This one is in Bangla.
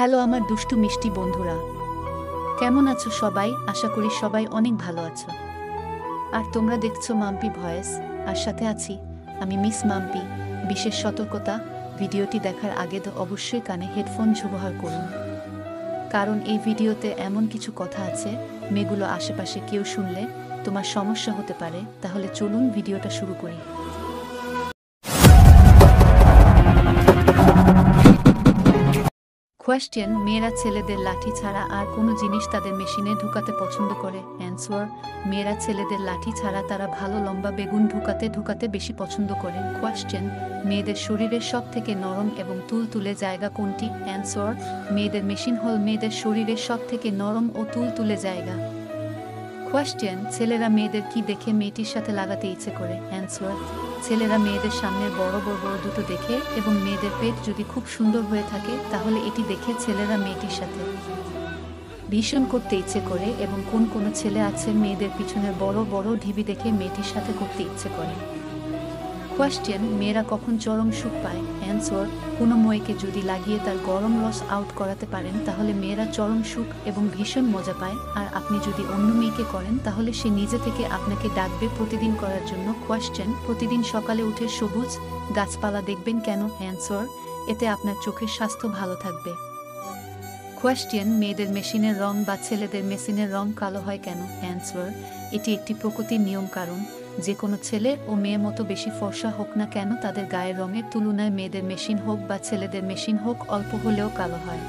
হ্যালো আমার দুষ্টু মিষ্টি বন্ধুরা, কেমন আছো সবাই? আশা করি সবাই অনেক ভালো আছো। আর তোমরা দেখছো মাম্পি ভয়েস, আর সাথে আছি আমি মিস মাম্পি। বিশেষ সতর্কতা, ভিডিওটি দেখার আগে তো অবশ্যই কানে হেডফোন ব্যবহার করুন, কারণ এই ভিডিওতে এমন কিছু কথা আছে মেয়েগুলো আশেপাশে কেউ শুনলে তোমার সমস্যা হতে পারে। তাহলে চলুন ভিডিওটা শুরু করি। কোয়েশ্চেন: মেয়েরা ছেলেদের লাঠি ছাড়া আর কোনো জিনিস তাদের মেশিনে ঢুকাতে পছন্দ করে? অ্যান্সার: মেয়েরা ছেলেদের লাঠি ছাড়া তারা ভালো লম্বা বেগুন ঢুকাতে বেশি পছন্দ করে। কোয়েশ্চেন: মেয়েদের শরীরের সব থেকে নরম এবং তুলতুলে জায়গা কোনটি? অ্যান্সার: মেয়েদের মেশিন হল মেয়েদের শরীরের সব থেকে নরম ও তুলতুলে জায়গা। কোয়েশ্চেন: ছেলেরা মেয়েদের কি দেখে মেয়েটির সাথে লাগাতে ইচ্ছে করে? অ্যান্সার: ছেলেরা মেয়েদের সামনের বড় দুটো দেখে এবং মেয়েদের পেট যদি খুব সুন্দর হয়ে থাকে তাহলে এটি দেখে ছেলেরা মেয়েটির সাথে ভীষণ করতে ইচ্ছে করে। এবং কোন ছেলে আছে মেয়েদের পিছনের বড় ঢিবি দেখে মেয়েটির সাথে করতে ইচ্ছে করে। কোয়েশ্চেন: মেয়েরা কখন চরম সুখ পায়? অ্যান্সার: কোনো মেয়েকে যদি লাগিয়ে তার গরম রস আউট করাতে পারেন তাহলে মেয়েরা চরম সুখ এবং ভীষণ মজা পায়। আর আপনি যদি অন্য মেয়েকে করেন তাহলে সে নিজে থেকে আপনাকে ডাকবে প্রতিদিন করার জন্য। কোয়েশ্চেন: প্রতিদিন সকালে উঠে সবুজ গাছপালা দেখবেন কেন? অ্যান্সার: এতে আপনার চোখের স্বাস্থ্য ভালো থাকবে। কোয়েশ্চেন: মেয়েদের মেশিনের রং বা ছেলেদের মেশিনের রং কালো হয় কেন? অ্যান্সার: এটি একটি প্রকৃতির নিয়ম, কারণ যে কোনো ছেলে ও মেয়ে মতো বেশি ফর্সা হোক না কেন তাদের গায়ের রঙের তুলনায় মেয়েদের মেশিন হোক বা ছেলেদের মেশিন হোক অল্প হলেও কালো হয়।